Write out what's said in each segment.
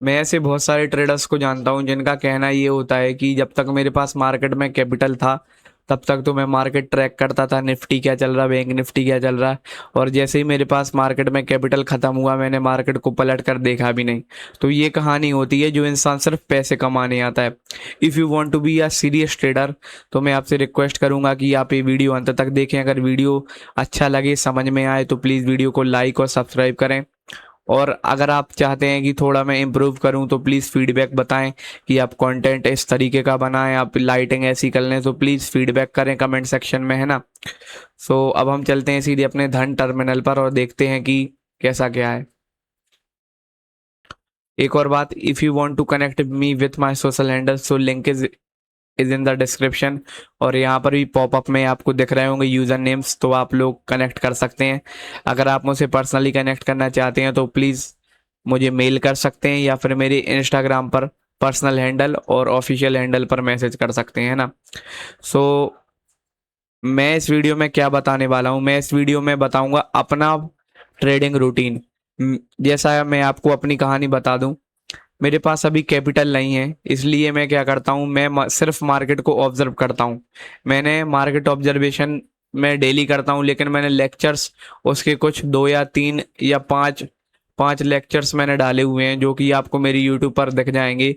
मैं ऐसे बहुत सारे ट्रेडर्स को जानता हूँ जिनका कहना ये होता है कि जब तक मेरे पास मार्केट में कैपिटल था तब तक तो मैं मार्केट ट्रैक करता था, निफ्टी क्या चल रहा, बैंक निफ्टी क्या चल रहा। और जैसे ही मेरे पास मार्केट में कैपिटल खत्म हुआ मैंने मार्केट को पलट कर देखा भी नहीं। तो ये कहानी होती है जो इंसान सिर्फ पैसे कमाने आता है। If you want to be a serious trader तो मैं आपसे रिक्वेस्ट करूंगा कि आप ये वीडियो अंत तक देखें। अगर वीडियो अच्छा लगे, समझ में आए तो प्लीज़ वीडियो को लाइक और सब्सक्राइब करें। और अगर आप चाहते हैं कि थोड़ा मैं इम्प्रूव करूं तो प्लीज़ फीडबैक बताएं कि आप कंटेंट इस तरीके का बनाएं, आप लाइटिंग ऐसी कर लें, तो प्लीज़ फीडबैक करें कमेंट सेक्शन में, है ना। सो अब हम चलते हैं सीधे अपने धन टर्मिनल पर और देखते हैं कि कैसा क्या है। एक और बात, if you want to connect me with my social handle so link is in the description. और यहाँ पर भी पॉपअप में आपको दिख रहे होंगे यूज़र नेम्स, तो आप लोग कनेक्ट कर सकते हैं। अगर आप मुझसे पर्सनली कनेक्ट करना चाहते हैं तो प्लीज़ मुझे मेल कर सकते हैं या फिर मेरे इंस्टाग्राम पर पर्सनल हैंडल और ऑफिशियल हैंडल पर मैसेज कर सकते हैं ना। सो मैं इस वीडियो में क्या बताने वाला हूँ, मैं इस वीडियो में बताऊंगा अपना ट्रेडिंग रूटीन। जैसा मैं आपको अपनी कहानी बता दूं, मेरे पास अभी कैपिटल नहीं है, इसलिए मैं क्या करता हूँ, मैं सिर्फ मार्केट को ऑब्जर्व करता हूँ। मैंने मार्केट ऑब्जर्वेशन मैं डेली करता हूँ, लेकिन मैंने लेक्चर्स उसके कुछ 2 या 3 या 5 5 लेक्चर्स मैंने डाले हुए हैं जो कि आपको मेरी यूट्यूब पर दिख जाएंगे।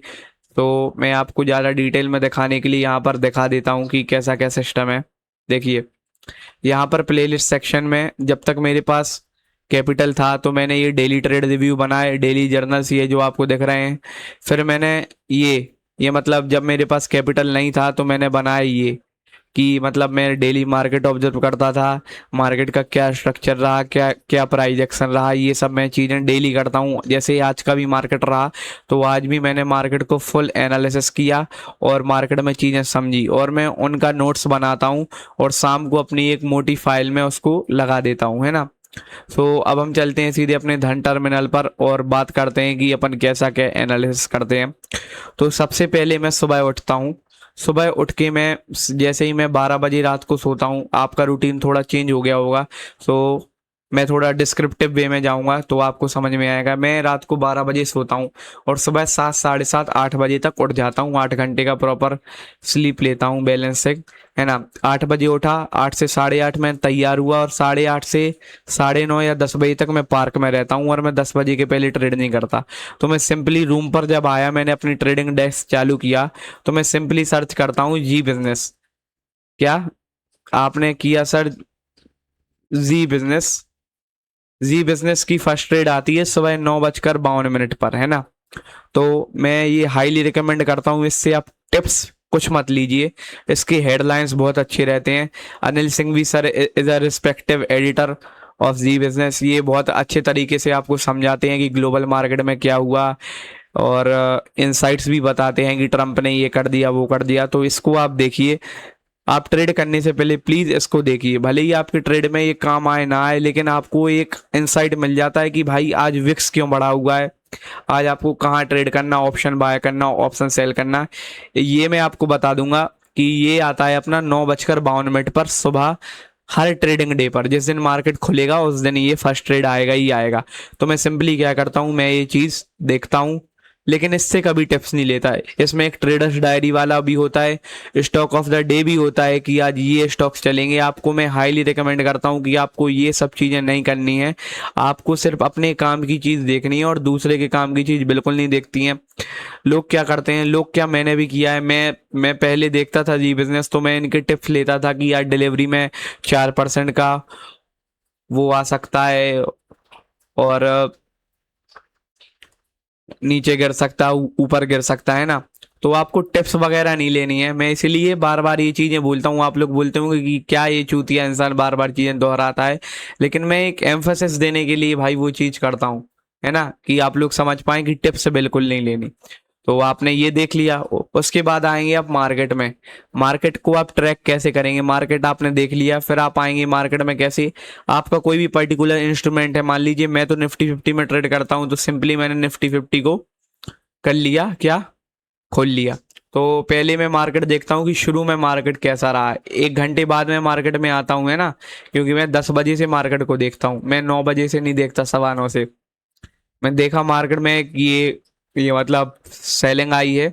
तो मैं आपको ज़्यादा डिटेल में दिखाने के लिए यहाँ पर दिखा देता हूँ कि कैसा क्या सिस्टम है। देखिए, यहाँ पर प्लेलिस्ट सेक्शन में जब तक मेरे पास कैपिटल था तो मैंने ये डेली ट्रेड रिव्यू बनाए, डेली जर्नल्स ये जो आपको दिख रहे हैं। फिर मैंने ये मतलब जब मेरे पास कैपिटल नहीं था तो मैंने बनाया ये कि मतलब मैं डेली मार्केट ऑब्जर्व करता था, मार्केट का क्या स्ट्रक्चर रहा, क्या क्या प्राइस एक्शन रहा, ये सब मैं चीज़ें डेली करता हूँ। जैसे आज का भी मार्केट रहा तो आज भी मैंने मार्केट को फुल एनालिसिस किया और मार्केट में चीज़ें समझी और मैं उनका नोट्स बनाता हूँ और शाम को अपनी एक मोटी फाइल में उसको लगा देता हूँ, है ना। सो अब हम चलते हैं सीधे अपने धन टर्मिनल पर और बात करते हैं कि अपन कैसा क्या एनालिसिस करते हैं। तो सबसे पहले मैं सुबह उठता हूँ। सुबह उठ के मैं जैसे ही मैं 12 बजे रात को सोता हूँ, आपका रूटीन थोड़ा चेंज हो गया होगा। सो मैं थोड़ा डिस्क्रिप्टिव वे में जाऊंगा तो आपको समझ में आएगा। मैं रात को 12 बजे सोता हूँ और सुबह 7, साढ़े 7, 8 बजे तक उठ जाता हूँ। 8 घंटे का प्रॉपर स्लीप लेता हूँ, बैलेंस से, है ना। 8 बजे उठा, 8 से साढ़े 8 में तैयार हुआ और साढ़े 8 से साढ़े 9 या 10 बजे तक मैं पार्क में रहता हूँ और मैं 10 बजे के पहले ट्रेड नहीं करता। तो मैं सिंपली रूम पर जब आया मैंने अपनी ट्रेडिंग डेस्क चालू किया तो मैं सिंपली सर्च करता हूँ जी बिजनेस। क्या आपने किया सर? जी बिजनेस। जी बिजनेस की फर्स्ट ट्रेड आती है सुबह 9:52 पर, है ना। तो मैं ये हाईली रिकमेंड करता हूँ, इससे आप टिप्स कुछ मत लीजिए, इसके हेडलाइंस बहुत अच्छे रहते हैं। Anil Singhvi sir is a respective editor of Zee business, ये बहुत अच्छे तरीके से आपको समझाते हैं कि ग्लोबल मार्केट में क्या हुआ और इनसाइट्स भी बताते हैं कि ट्रम्प ने ये कर दिया वो कर दिया। तो इसको आप देखिए, आप ट्रेड करने से पहले प्लीज इसको देखिए। भले ही आपके ट्रेड में ये काम आए ना आए, लेकिन आपको एक इंसाइट मिल जाता है कि भाई आज विक्स क्यों बढ़ा हुआ है, आज आपको कहाँ ट्रेड करना, ऑप्शन बाय करना, ऑप्शन सेल करना, ये मैं आपको बता दूंगा। कि ये आता है अपना 9:52 पर सुबह, हर ट्रेडिंग डे पर। जिस दिन मार्केट खुलेगा उस दिन ये फर्स्ट ट्रेड आएगा ही आएगा। तो मैं सिंपली क्या करता हूँ, मैं ये चीज़ देखता हूँ लेकिन इससे कभी टिप्स नहीं लेता है। इसमें एक ट्रेडर्स डायरी वाला भी होता है, स्टॉक ऑफ द डे भी होता है कि आज ये स्टॉक्स चलेंगे। आपको मैं हाईली रिकमेंड करता हूँ कि आपको ये सब चीज़ें नहीं करनी है, आपको सिर्फ अपने काम की चीज़ देखनी है और दूसरे के काम की चीज़ बिल्कुल नहीं देखती हैं। लोग क्या करते हैं, लोग क्या, मैंने भी किया है। मैं पहले देखता था जी बिजनेस तो मैं इनके टिप्स लेता था कि यार डिलीवरी में 4% का वो आ सकता है और नीचे गिर सकता है, ऊपर गिर सकता है ना। तो आपको टिप्स वगैरह नहीं लेनी है। मैं इसीलिए बार बार ये चीज़ें बोलता हूँ। आप लोग बोलते होंगे कि क्या ये चूतिया इंसान बार बार चीज़ें दोहराता है, लेकिन मैं एक एम्फेसिस देने के लिए भाई वो चीज़ करता हूँ, है ना, कि आप लोग समझ पाए कि टिप्स बिल्कुल नहीं लेनी। तो आपने ये देख लिया, उसके बाद आएंगे आप मार्केट में। मार्केट को आप ट्रैक कैसे करेंगे, मार्केट आपने देख लिया, फिर आप आएंगे मार्केट में कैसे। आपका कोई भी पर्टिकुलर इंस्ट्रूमेंट है, मान लीजिए मैं तो निफ्टी 50 में ट्रेड करता हूँ, तो सिंपली मैंने निफ्टी 50 को कर लिया, क्या, खोल लिया। तो पहले मैं मार्केट देखता हूँ कि शुरू में मार्केट कैसा रहा है। 1 घंटे बाद मैं मार्केट में आता हूँ, है ना, क्योंकि मैं 10 बजे से मार्केट को देखता हूँ, मैं 9 बजे से नहीं देखता, 9:15 से। मैं देखा मार्केट में ये ये मतलब सेलिंग आई है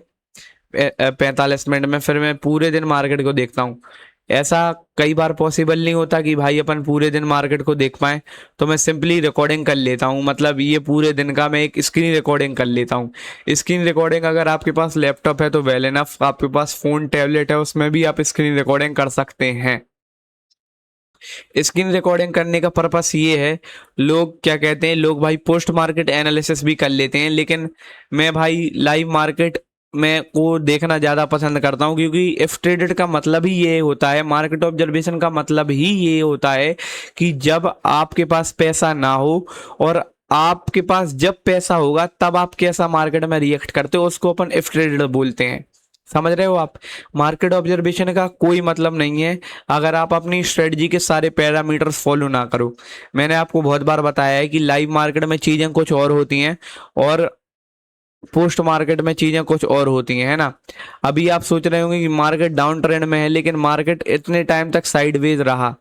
45 मिनट में, फिर मैं पूरे दिन मार्केट को देखता हूँ। ऐसा कई बार पॉसिबल नहीं होता कि भाई अपन पूरे दिन मार्केट को देख पाए, तो मैं सिंपली रिकॉर्डिंग कर लेता हूँ। मतलब ये पूरे दिन का मैं एक स्क्रीन रिकॉर्डिंग कर लेता हूँ। स्क्रीन रिकॉर्डिंग अगर आपके पास लैपटॉप है तो वेल एनफ, आपके पास फ़ोन टैबलेट है उसमें भी आप स्क्रीन रिकॉर्डिंग कर सकते हैं। स्क्रीन रिकॉर्डिंग करने का पर्पस ये है, लोग क्या कहते हैं, लोग भाई पोस्ट मार्केट एनालिसिस भी कर लेते हैं, लेकिन मैं भाई लाइव मार्केट में को देखना ज़्यादा पसंद करता हूँ, क्योंकि इफ ट्रेडेड का मतलब ही ये होता है, मार्केट ऑब्जर्वेशन का मतलब ही ये होता है कि जब आपके पास पैसा ना हो और आपके पास जब पैसा होगा तब आप कैसा मार्केट में रिएक्ट करते हो, उसको अपन इफ ट्रेडेड बोलते हैं। समझ रहे हो आप? मार्केट ऑब्जर्वेशन का कोई मतलब नहीं है अगर आप अपनी स्ट्रेटजी के सारे पैरामीटर्स फॉलो ना करो। मैंने आपको बहुत बार बताया है कि लाइव मार्केट में चीज़ें कुछ और होती हैं और पोस्ट मार्केट में चीज़ें कुछ और होती हैं, है ना। अभी आप सोच रहे होंगे कि मार्केट डाउन ट्रेंड में है, लेकिन मार्केट इतने टाइम तक साइडवेज रहा,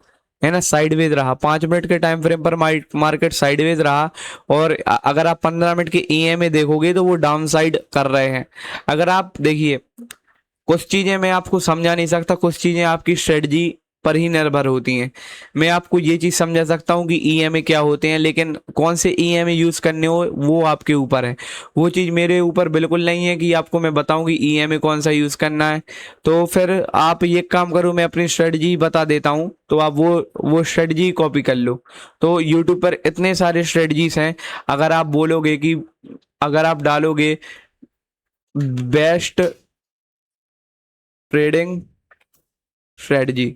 है ना, साइडवेज रहा। 5 मिनट के टाइम फ्रेम पर मार्केट साइडवेज रहा, और अगर आप 15 मिनट के ईएमए देखोगे तो वो डाउन साइड कर रहे हैं। अगर आप देखिए, कुछ चीज़ें मैं आपको समझा नहीं सकता, कुछ चीज़ें आपकी स्ट्रेटजी पर ही निर्भर होती हैं। मैं आपको ये चीज़ समझा सकता हूँ कि ईएमए क्या होते हैं, लेकिन कौन से ईएमए यूज़ करने हो वो आपके ऊपर है। वो चीज़ मेरे ऊपर बिल्कुल नहीं है कि आपको मैं बताऊँ कि ईएमए कौन सा यूज़ करना है। तो फिर आप ये काम करो, मैं अपनी स्ट्रेटजी बता देता हूँ, तो आप वो स्ट्रेटजी कॉपी कर लो। तो यूट्यूब पर इतने सारे स्ट्रेटजीज हैं, अगर आप बोलोगे कि अगर आप डालोगे best trading strategy,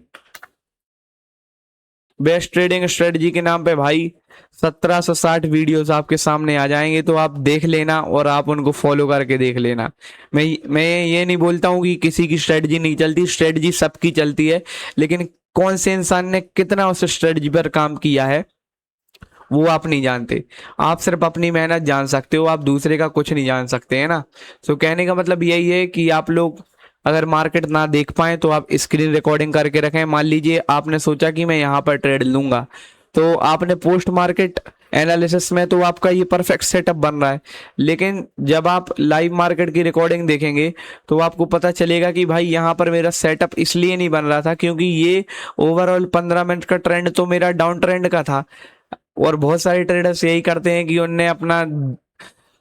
best trading strategy के नाम पे भाई 1760 वीडियोस आपके सामने आ जाएंगे, तो आप देख लेना और आप उनको फॉलो करके देख लेना। मैं ये नहीं बोलता हूँ कि किसी की स्ट्रेटजी नहीं चलती, स्ट्रेटजी सबकी चलती है, लेकिन कौन से इंसान ने कितना उस स्ट्रेटजी पर काम किया है वो आप नहीं जानते। आप सिर्फ अपनी मेहनत जान सकते हो, आप दूसरे का कुछ नहीं जान सकते, है ना। तो कहने का मतलब यही है कि आप लोग अगर मार्केट ना देख पाए तो आप स्क्रीन रिकॉर्डिंग करके रखें। मान लीजिए आपने सोचा कि मैं यहाँ पर ट्रेड लूंगा, तो आपने पोस्ट मार्केट एनालिसिस में तो आपका ये परफेक्ट सेटअप बन रहा है, लेकिन जब आप लाइव मार्केट की रिकॉर्डिंग देखेंगे तो आपको पता चलेगा कि भाई यहाँ पर मेरा सेटअप इसलिए नहीं बन रहा था क्योंकि ये ओवरऑल 15 मिनट का ट्रेंड तो मेरा डाउन ट्रेंड का था। और बहुत सारे ट्रेडर्स यही करते हैं कि उनने अपना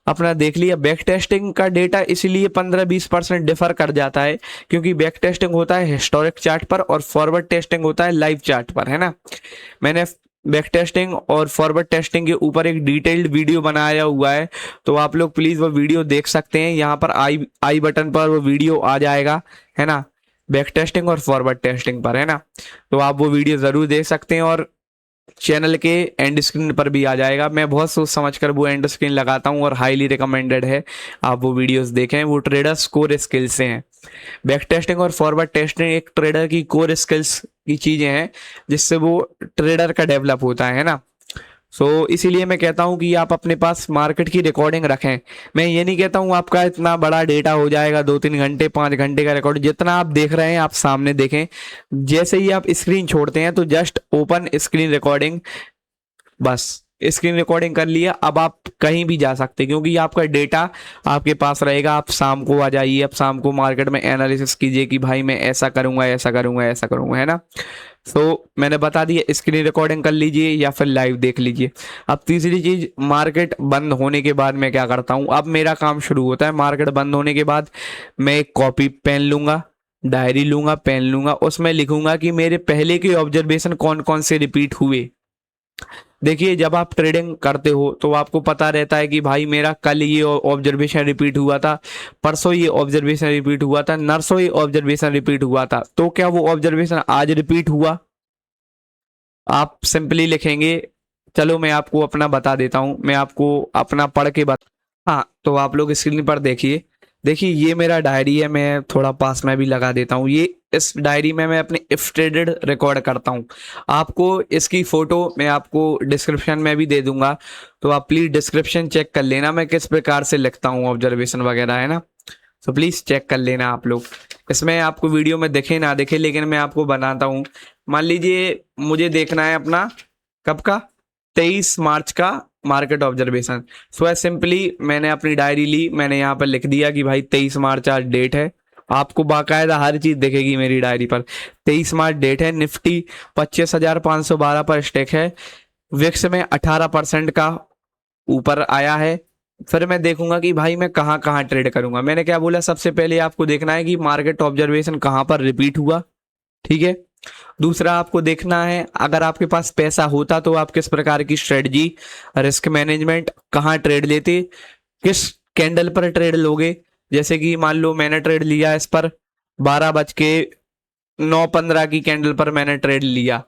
अपना देख लिया बैक टेस्टिंग का डेटा, इसीलिए 15-20% डिफर कर जाता है, क्योंकि बैक टेस्टिंग होता है हिस्टोरिक चार्ट पर और फॉरवर्ड टेस्टिंग होता है लाइव चार्ट पर, है ना। मैंने बैक टेस्टिंग और फॉरवर्ड टेस्टिंग के ऊपर एक डिटेल्ड वीडियो बनाया हुआ है, तो आप लोग प्लीज़ वो वीडियो देख सकते हैं। यहाँ पर आई बटन पर वो वीडियो आ जाएगा, है ना, बैक टेस्टिंग और फॉरवर्ड टेस्टिंग पर, है ना। तो आप वो वीडियो ज़रूर देख सकते हैं, और चैनल के एंड स्क्रीन पर भी आ जाएगा। मैं बहुत सोच समझ कर वो एंड स्क्रीन लगाता हूँ और हाईली रिकमेंडेड है आप वो वीडियोस देखें, वो ट्रेडर्स कोर स्किल्स से हैं। बैक टेस्टिंग और फॉरवर्ड टेस्टिंग एक ट्रेडर की कोर स्किल्स की चीज़ें हैं जिससे वो ट्रेडर का डेवलप होता है ना। सो इसीलिए मैं कहता हूँ कि आप अपने पास मार्केट की रिकॉर्डिंग रखें। मैं ये नहीं कहता हूँ आपका इतना बड़ा डेटा हो जाएगा, 2-3 घंटे 5 घंटे का रिकॉर्ड जितना आप देख रहे हैं आप सामने देखें। जैसे ही आप स्क्रीन छोड़ते हैं तो जस्ट ओपन स्क्रीन रिकॉर्डिंग, बस स्क्रीन रिकॉर्डिंग कर लिया। अब आप कहीं भी जा सकते हैं क्योंकि आपका डेटा आपके पास रहेगा। आप शाम को आ जाइए, आप शाम को मार्केट में एनालिसिस कीजिए कि भाई मैं ऐसा करूंगा ऐसा करूंगा ऐसा करूंगा, है ना। मैंने बता दिया, स्क्रीन रिकॉर्डिंग कर लीजिए या फिर लाइव देख लीजिए। अब तीसरी चीज, मार्केट बंद होने के बाद मैं क्या करता हूँ, अब मेरा काम शुरू होता है। मार्केट बंद होने के बाद मैं एक कॉपी पेन लूंगा, डायरी लूंगा, पेन लूंगा, उसमें लिखूंगा कि मेरे पहले के ऑब्जर्वेशन कौन कौन से रिपीट हुए। देखिए, जब आप ट्रेडिंग करते हो तो आपको पता रहता है कि भाई मेरा कल ये ऑब्जर्वेशन रिपीट हुआ था, परसों ये ऑब्जर्वेशन रिपीट हुआ था, नरसों ये ऑब्जर्वेशन रिपीट हुआ था, तो क्या वो ऑब्जर्वेशन आज रिपीट हुआ? आप सिंपली लिखेंगे। चलो मैं आपको अपना बता देता हूँ, मैं आपको अपना पढ़ के बता। हाँ, तो आप लोग स्क्रीन पर देखिए। देखिए ये मेरा डायरी है, मैं थोड़ा पास में भी लगा देता हूँ। ये इस डायरी में मैं अपने इफ ट्रेडेड रिकॉर्ड करता हूँ। आपको इसकी फोटो मैं आपको डिस्क्रिप्शन में भी दे दूंगा, तो आप प्लीज डिस्क्रिप्शन चेक कर लेना मैं किस प्रकार से लिखता हूँ ऑब्जर्वेशन वगैरह, है ना। तो प्लीज चेक कर लेना आप लोग। इसमें आपको वीडियो में दिखे ना दिखे, लेकिन मैं आपको बनाता हूँ। मान लीजिए मुझे देखना है अपना कब का, 23 मार्च का मार्केट ऑब्जर्वेशन। सो है सिंपली मैंने अपनी डायरी ली, मैंने यहाँ पर लिख दिया कि भाई 23 मार्च आज डेट है। आपको बाकायदा हर चीज दिखेगी मेरी डायरी पर। 23 मार्च डेट है, निफ्टी 25,512 पर स्टेक है, विक्स में 18% का ऊपर आया है। फिर मैं देखूंगा कि भाई मैं कहाँ कहाँ ट्रेड करूंगा। मैंने क्या बोला, सबसे पहले आपको देखना है कि मार्केट ऑब्जर्वेशन कहाँ पर रिपीट हुआ, ठीक है। दूसरा आपको देखना है अगर आपके पास पैसा होता तो आप किस प्रकार की स्ट्रेटजी, रिस्क मैनेजमेंट, कहाँ ट्रेड लेते, किस कैंडल पर ट्रेड लोगे। जैसे कि मान लो मैंने ट्रेड लिया इस पर 12:09:15 की कैंडल पर मैंने ट्रेड लिया,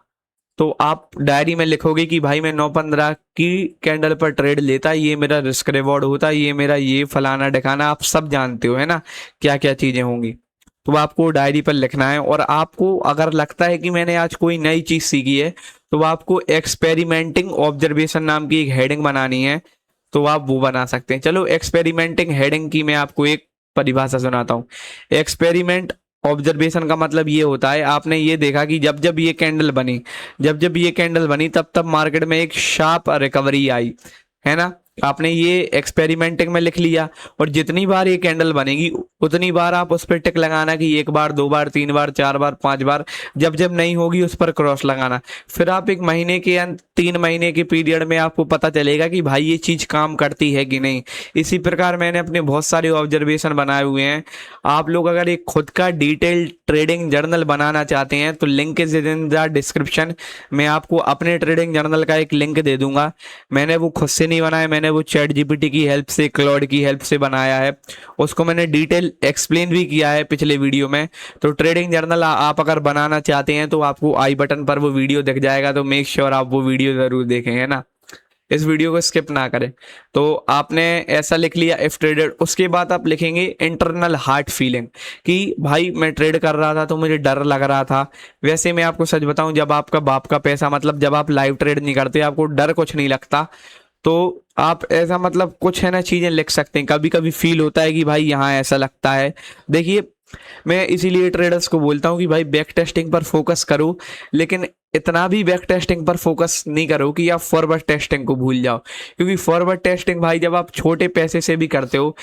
तो आप डायरी में लिखोगे कि भाई मैं 9:15 की कैंडल पर ट्रेड लेता, ये मेरा रिस्क रिवॉर्ड होता, ये मेरा ये फलाना ढकाना, आप सब जानते हो है ना क्या क्या चीजें होंगी। तो आपको डायरी पर लिखना है। और आपको अगर लगता है कि मैंने आज कोई नई चीज सीखी है तो आपको एक्सपेरिमेंटिंग ऑब्जर्वेशन नाम की एक हेडिंग बनानी है, तो आप वो बना सकते हैं। चलो एक्सपेरिमेंटिंग हेडिंग की मैं आपको एक परिभाषा सुनाता हूँ। एक्सपेरिमेंट ऑब्जर्वेशन का मतलब ये होता है, आपने ये देखा कि जब जब ये कैंडल बनी, जब जब ये कैंडल बनी तब तब मार्केट में एक शार्प रिकवरी आई, है ना। आपने ये एक्सपेरिमेंटिंग में लिख लिया, और जितनी बार ये कैंडल बनेगी उतनी बार आप उस पर टिक लगाना कि 1 बार 2 बार 3 बार 4 बार 5 बार, जब जब नहीं होगी उस पर क्रॉस लगाना। फिर आप 1 महीने के अंत 3 महीने के पीरियड में आपको पता चलेगा कि भाई ये चीज काम करती है कि नहीं। इसी प्रकार मैंने अपने बहुत सारे ऑब्जर्वेशन बनाए हुए हैं। आप लोग अगर एक खुद का डिटेल ट्रेडिंग जर्नल बनाना चाहते हैं तो link is in the description. मैं आपको अपने ट्रेडिंग जर्नल का एक लिंक दे दूंगा। मैंने वो खुद से नहीं बनाया, मैंने वो चैट जीपीटी की हेल्प से, क्लॉड की हेल्प से बनाया है। उसको मैंने डिटेल एक्सप्लेन भी किया है पिछले वीडियो में। तो ट्रेडिंग जर्नल आप अगर बनाना चाहते हैं तो आपको आई बटन पर वो वीडियो दिख जाएगा, तो मेक श्योर आप वो वीडियो जरूर देखें, है ना। इस वीडियो को स्किप ना करें। तो आपने ऐसा लिख लिया इफ ट्रेडेड, उसके बाद आप लिखेंगे इंटरनल हार्ट फीलिंग, कि भाई मैं ट्रेड कर रहा था तो मुझे डर लग रहा था। वैसे मैं आपको सच बताऊं, जब आपका बाप का पैसा, मतलब जब आप लाइव ट्रेड नहीं करते आपको डर कुछ नहीं लगता, तो आप ऐसा मतलब कुछ है ना चीजें लिख सकते हैं। कभी कभी फील होता है कि भाई यहाँ ऐसा लगता है। देखिए मैं इसीलिए ट्रेडर्स को बोलता हूँ कि भाई बैक टेस्टिंग पर फोकस करो, लेकिन इतना भी बैक टेस्टिंग पर फोकस नहीं करो कि आप फॉरवर्ड टेस्टिंग को भूल जाओ। क्योंकि फॉरवर्ड टेस्टिंग भाई जब आप छोटे पैसे से भी करते हो,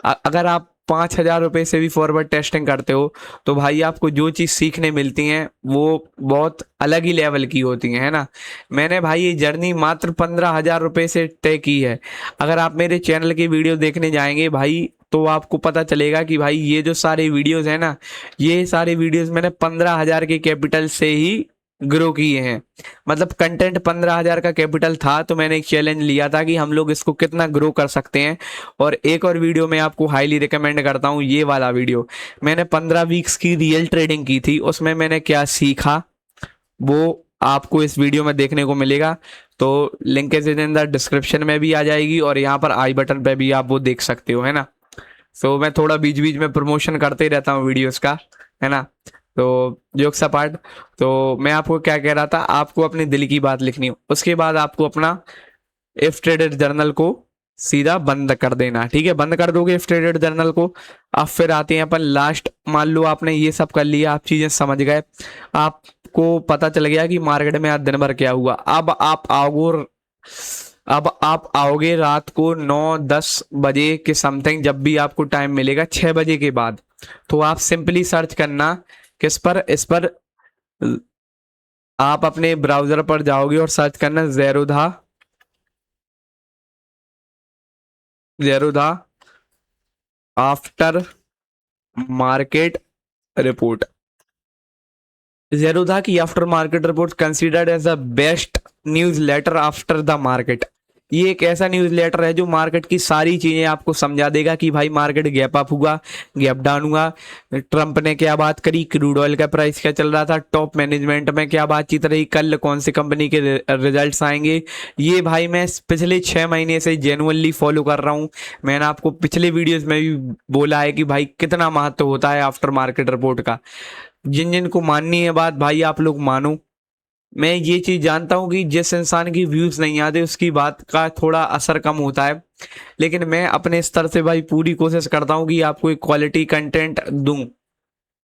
अगर आप 5,000 रुपये से भी फॉरवर्ड टेस्टिंग करते हो तो भाई आपको जो चीज़ सीखने मिलती हैं वो बहुत अलग ही लेवल की होती हैं, है ना। मैंने भाई ये जर्नी मात्र 15,000 रुपये से तय की है। अगर आप मेरे चैनल की वीडियो देखने जाएंगे भाई तो आपको पता चलेगा कि भाई ये जो सारे वीडियोस हैं ना, ये सारे वीडियोस मैंने 15,000 के कैपिटल से ही ग्रो किए हैं। मतलब कंटेंट 15,000 का कैपिटल था, तो मैंने एक चैलेंज लिया था कि हम लोग इसको कितना ग्रो कर सकते हैं। और एक और वीडियो मैं आपको हाईली रिकमेंड करता हूँ, ये वाला वीडियो। मैंने 15 वीक्स की रियल ट्रेडिंग की थी, उसमें मैंने क्या सीखा वो आपको इस वीडियो में देखने को मिलेगा। तो link is in the description में भी आ जाएगी, और यहाँ पर आई बटन पे भी आप वो देख सकते हो, है ना। सो मैं थोड़ा बीच बीच में प्रमोशन करते ही रहता हूँ वीडियोस का, है ना। तो जोक्स अपार्ट, तो मैं आपको क्या कह रहा था, आपको अपने दिल की बात लिखनी हो, उसके बाद आपको अपना इफ ट्रेडेड जर्नल को सीधा बंद कर देना, ठीक है। बंद कर दोगे इफ ट्रेडेड जर्नल को। अब फिर आते हैं अपन लास्ट। मान लो आपने ये सब कर लिया, आप चीजें समझ गए, आपको पता चल गया कि मार्केट में आज दिन भर क्या हुआ। अब आप आओगे रात को 9-10 बजे के समथिंग, जब भी आपको टाइम मिलेगा 6 बजे के बाद। तो आप सिंपली सर्च करना किस पर, इस पर आप अपने ब्राउजर पर जाओगे और सर्च करना Zerodha, Zerodha after market report. Zerodha की after market report considered as the best newsletter after the market. ये एक ऐसा न्यूज लेटर है जो मार्केट की सारी चीजें आपको समझा देगा कि भाई मार्केट गैप अप हुआ, गैप डाउन हुआ, ट्रंप ने क्या बात करी, क्रूड ऑयल का प्राइस क्या चल रहा था, टॉप मैनेजमेंट में क्या बातचीत रही, कल कौन सी कंपनी के रिजल्ट्स आएंगे। ये भाई मैं पिछले 6 महीने से जेन्युइनली फॉलो कर रहा हूँ। मैंने आपको पिछले वीडियोस में भी बोला है कि भाई कितना महत्व होता है आफ्टर मार्केट रिपोर्ट का। जिन जिन को माननी है बात भाई आप लोग मानो। मैं ये चीज जानता हूँ कि जिस इंसान की व्यूज नहीं आते उसकी बात का थोड़ा असर कम होता है, लेकिन मैं अपने स्तर से भाई पूरी कोशिश करता हूँ कि आपको एक क्वालिटी कंटेंट दूं।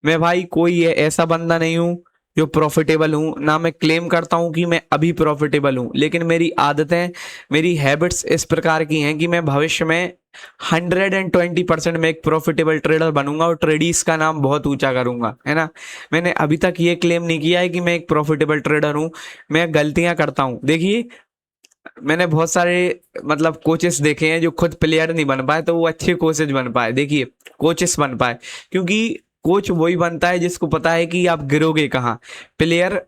मैं भाई कोई ऐसा बंदा नहीं हूँ जो प्रॉफिटेबल हूँ, ना मैं क्लेम करता हूँ कि मैं अभी प्रॉफिटेबल हूँ, लेकिन मेरी आदतें, मेरी हैबिट्स इस प्रकार की हैं कि मैं भविष्य में 120% में एक प्रॉफिटेबल ट्रेडर बनूंगा और ट्रेडिस का नाम बहुत ऊंचा करूंगा, है ना। मैंने अभी तक ये क्लेम नहीं किया है कि मैं एक प्रॉफिटेबल ट्रेडर हूँ। मैं गलतियां करता हूँ। देखिए, मैंने बहुत सारे मतलब कोचेस देखे हैं जो खुद प्लेयर नहीं बन पाए तो वो अच्छे कोचेस बन पाए। देखिए, कोचेस बन पाए क्योंकि कोच वही बनता है जिसको पता है कि आप गिरोगे कहाँ। प्लेयर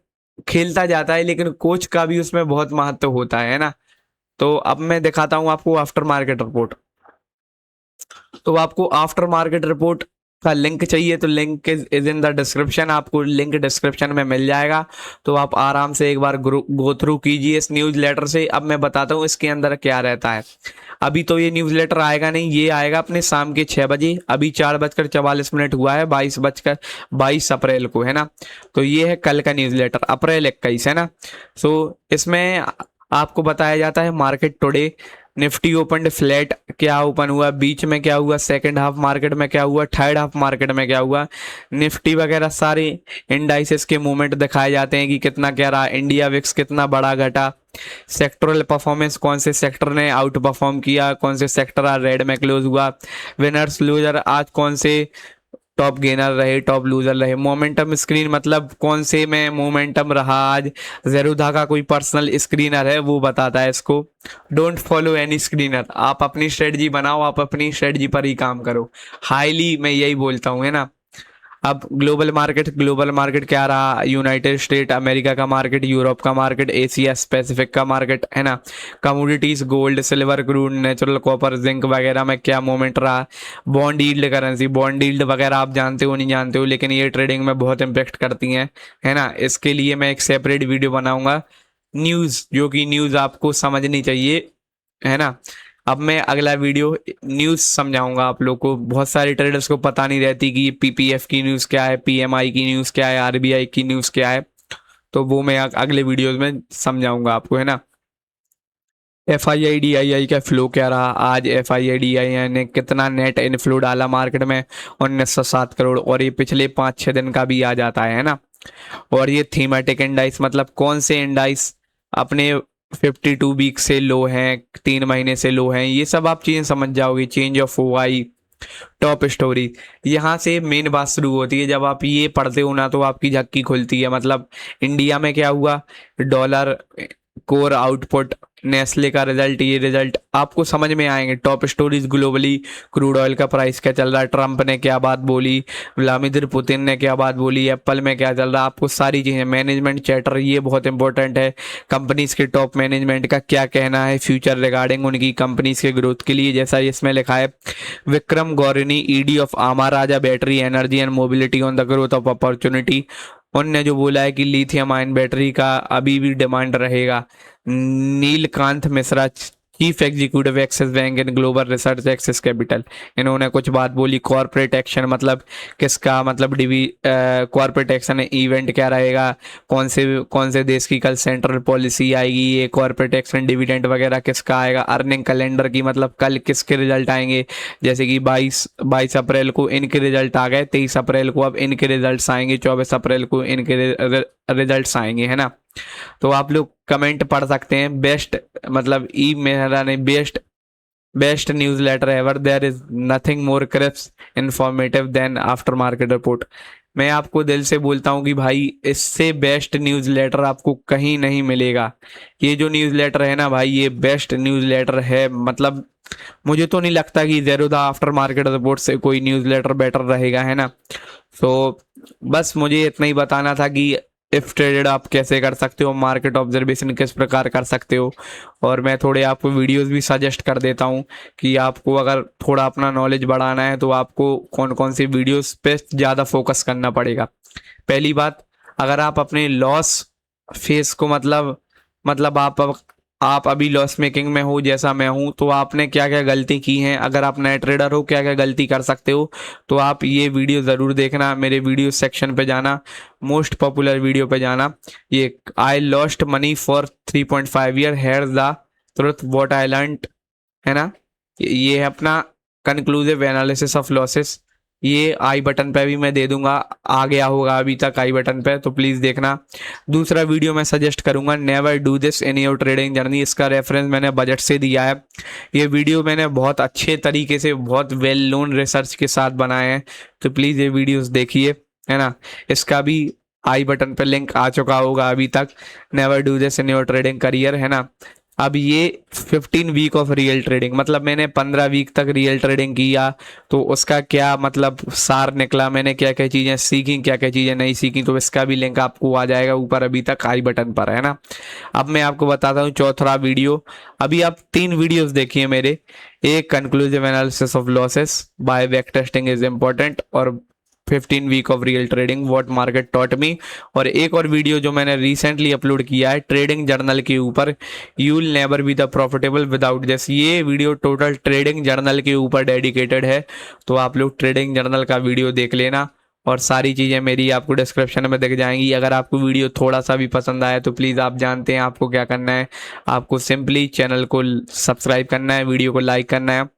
खेलता जाता है, लेकिन कोच का भी उसमें बहुत महत्व होता है ना। तो अब मैं दिखाता हूँ आपको आफ्टर मार्केट रिपोर्ट। तो आपको आफ्टर मार्केट रिपोर्ट का लिंक चाहिए तो link is in the description. आपको लिंक डिस्क्रिप्शन में मिल जाएगा। तो आप आराम से एक बार गो थ्रू कीजिए इस न्यूज़ लेटर से। अब मैं बताता हूँ इसके अंदर क्या रहता है। अभी तो ये न्यूज़ लेटर आएगा नहीं, ये आएगा अपने शाम के 6 बजे। अभी 4:44 हुआ है, 22 अप्रैल को, है ना। तो ये है कल का न्यूज़ लेटर, अप्रैल 21, है ना। सो इसमें आपको बताया जाता है market today. Nifty open flat, क्या ओपन हुआ, बीच में क्या हुआ, सेकंड हाफ मार्केट में क्या हुआ, थर्ड हाफ मार्केट में क्या हुआ। निफ्टी वगैरह सारे इंडाइसेस के मूवमेंट दिखाए जाते हैं कि कितना क्या रहा, इंडिया विक्स कितना बड़ा घटा, सेक्टरल परफॉर्मेंस, कौन से सेक्टर ने आउट परफॉर्म किया, कौन से सेक्टर आज रेड में क्लोज हुआ, विनर्स लूजर आज कौन से टॉप गेनर रहे, टॉप लूजर रहे। मोमेंटम स्क्रीन मतलब कौन से में मोमेंटम रहा आज। जेरुदा का कोई पर्सनल स्क्रीनर है वो बताता है इसको। डोंट फॉलो एनी स्क्रीनर, आप अपनी स्ट्रेटजी बनाओ, आप अपनी स्ट्रेटजी पर ही काम करो। हाईली मैं यही बोलता हूँ, है ना। अब ग्लोबल मार्केट क्या रहा, यूनाइटेड स्टेट अमेरिका का मार्केट, यूरोप का मार्केट, एशिया पैसिफिक का मार्केट, है ना। Commodities, gold, silver, crude, natural, copper, zinc वगैरह में क्या मूवमेंट रहा। Bond yield, currency, bond yield वगैरह आप जानते हो नहीं जानते हो, लेकिन ये ट्रेडिंग में बहुत इम्पेक्ट करती हैं, है ना। इसके लिए मैं एक सेपरेट वीडियो बनाऊंगा। न्यूज़, जो कि न्यूज़ आपको समझनी चाहिए, है ना। अब मैं अगला वीडियो न्यूज़ समझाऊंगा आप लोग को। बहुत सारे ट्रेडर्स को पता नहीं रहती कि पीपीएफ की न्यूज़ क्या है, पीएमआई की न्यूज़ क्या है, आरबीआई की न्यूज़ क्या है। तो वो मैं अगले वीडियोस में समझाऊंगा आपको, है ना। F I I D I आई का फ्लो क्या रहा आज। F I I D I आई ने कितना नेट इनफ्लो डाला मार्केट में, 1907 करोड़, और ये पिछले 5-6 दिन का भी आ जाता है ना। और ये थीमेटिक इंडाइस मतलब कौन से इंडाइस अपने 52 वीक से लो हैं, 3 महीने से लो हैं, ये सब आप चीज़ें समझ जाओगे। Change of OI, top story, यहाँ से मेन बात शुरू होती है। जब आप ये पढ़ते हो ना तो आपकी झक्की खुलती है। मतलब इंडिया में क्या हुआ, डॉलर, कोर आउटपुट, नेस्ले का रिजल्ट, ये रिजल्ट आपको समझ में आएंगे। Top stories globally, crude oil का प्राइस क्या चल रहा है, ट्रंप ने क्या बात बोली, व्लादिमीर पुतिन ने क्या बात बोली, एप्पल में क्या चल रहा है, आपको सारी चीज़ें। मैनेजमेंट चैटर, ये बहुत इंपॉर्टेंट है। कंपनीज के टॉप मैनेजमेंट का क्या कहना है फ्यूचर रिगार्डिंग उनकी कंपनीज के ग्रोथ के लिए, जैसा इसमें लिखा है। Vikram गौरनी, ED of Amara Raja battery energy and mobility on the growth of opportunity, उनने जो बोला है कि लिथियम आयन बैटरी का अभी भी डिमांड रहेगा। Nilkanth Mishra, chief executive axis bank and global research axis capital, इन्होंने कुछ बात बोली। कॉर्पोरेट एक्शन मतलब किसका, मतलब कॉर्पोरेट एक्शन इवेंट क्या रहेगा, कौन से देश की कल सेंट्रल पॉलिसी आएगी, ये कॉर्पोरेट एक्शन डिविडेंड वगैरह किसका आएगा। अर्निंग कैलेंडर की मतलब कल किसके रिजल्ट आएंगे, जैसे कि 22 अप्रैल को इनके रिजल्ट आ गए, 23 अप्रैल को अब इनके रिजल्ट्स आएंगे, 24 अप्रैल को इनके रिजल्ट्स आएंगे, है ना। तो आप लोग कमेंट पढ़ सकते हैं। बेस्ट मतलब ई मेहरा ने best newsletter ever, there is nothing more crisp informative than after market report. मैं आपको दिल से बोलता हूं कि भाई इससे बेस्ट न्यूज लेटर आपको कहीं नहीं मिलेगा। ये जो न्यूज लेटर है ना भाई, ये बेस्ट न्यूज लेटर है। मतलब मुझे तो नहीं लगता कि जेरोदा आफ्टर मार्केट रिपोर्ट से कोई न्यूज लेटर बेटर रहेगा, है ना। तो बस मुझे इतना ही बताना था कि इफ ट्रेडेड आप कैसे कर सकते हो, मार्केट ऑब्जर्वेशन किस प्रकार कर सकते हो। और मैं थोड़े आपको वीडियोस भी सजेस्ट कर देता हूँ कि आपको अगर थोड़ा अपना नॉलेज बढ़ाना है तो आपको कौन कौन सी वीडियोस पे ज़्यादा फोकस करना पड़ेगा। पहली बात, अगर आप अपने लॉस फेस को मतलब आप अभी लॉस मेकिंग में हो जैसा मैं हूं, तो आपने क्या क्या गलती की हैं, अगर आप नए ट्रेडर हो क्या क्या गलती कर सकते हो, तो आप ये वीडियो ज़रूर देखना। मेरे वीडियो सेक्शन पे जाना, मोस्ट पॉपुलर वीडियो पे जाना। ये I lost money for 3.5 year, here the truth what I learned, है ना। ये है अपना कंक्लूसिव एनालिसिस ऑफ लॉसेस। ये आई बटन पे भी मैं दे दूंगा, आ गया होगा अभी तक आई बटन पे, तो प्लीज़ देखना। दूसरा वीडियो मैं सजेस्ट करूंगा, never do this in your trading journey. इसका रेफरेंस मैंने बजट से दिया है। ये वीडियो मैंने बहुत अच्छे तरीके से, बहुत वेल नोन रिसर्च के साथ बनाए हैं, तो प्लीज़ ये वीडियोस देखिए, है ना। इसका भी आई बटन पर लिंक आ चुका होगा अभी तक, never do this in your trading career, है ना। अब ये 15 वीक ऑफ रियल ट्रेडिंग, मतलब मैंने 15 वीक तक रियल ट्रेडिंग किया, तो उसका क्या मतलब सार निकला, मैंने क्या क्या चीज़ें सीखी, क्या क्या चीज़ें नहीं सीखी, तो इसका भी लिंक आपको आ जाएगा ऊपर अभी तक आई बटन पर, है ना। अब मैं आपको बताता हूँ चौथा वीडियो। अभी आप 3 वीडियोस देखिए मेरे, एक conclusive analysis of losses, by back testing is important, और 15 week of real trading what market taught me, और एक और वीडियो जो मैंने रिसेंटली अपलोड किया है ट्रेडिंग जर्नल के ऊपर, you will never be the profitable without this. ये वीडियो टोटल ट्रेडिंग जर्नल के ऊपर डेडिकेटेड है, तो आप लोग ट्रेडिंग जर्नल का वीडियो देख लेना, और सारी चीज़ें मेरी आपको डिस्क्रिप्शन में दिख जाएंगी। अगर आपको वीडियो थोड़ा सा भी पसंद आया तो प्लीज़, आप जानते हैं आपको क्या करना है, आपको सिंपली चैनल को सब्सक्राइब करना है, वीडियो को लाइक करना है।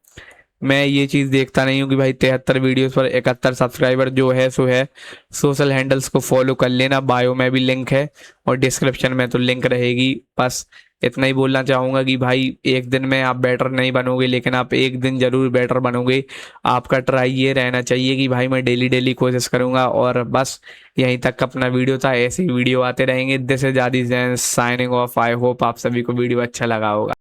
मैं ये चीज़ देखता नहीं हूँ कि भाई 73 वीडियोस पर 71 सब्सक्राइबर, जो है सो है। सोशल हैंडल्स को फॉलो कर लेना, बायो में भी लिंक है और डिस्क्रिप्शन में तो लिंक रहेगी। बस इतना ही बोलना चाहूँगा कि भाई एक दिन में आप बेटर नहीं बनोगे, लेकिन आप एक दिन ज़रूर बेटर बनोगे। आपका ट्राई ये रहना चाहिए कि भाई मैं डेली डेली कोशिश करूँगा। और बस यहीं तक अपना वीडियो था, ऐसे ही वीडियो आते रहेंगे। दिस इज आदि Jain signing off. I hope आप सभी को वीडियो अच्छा लगा होगा।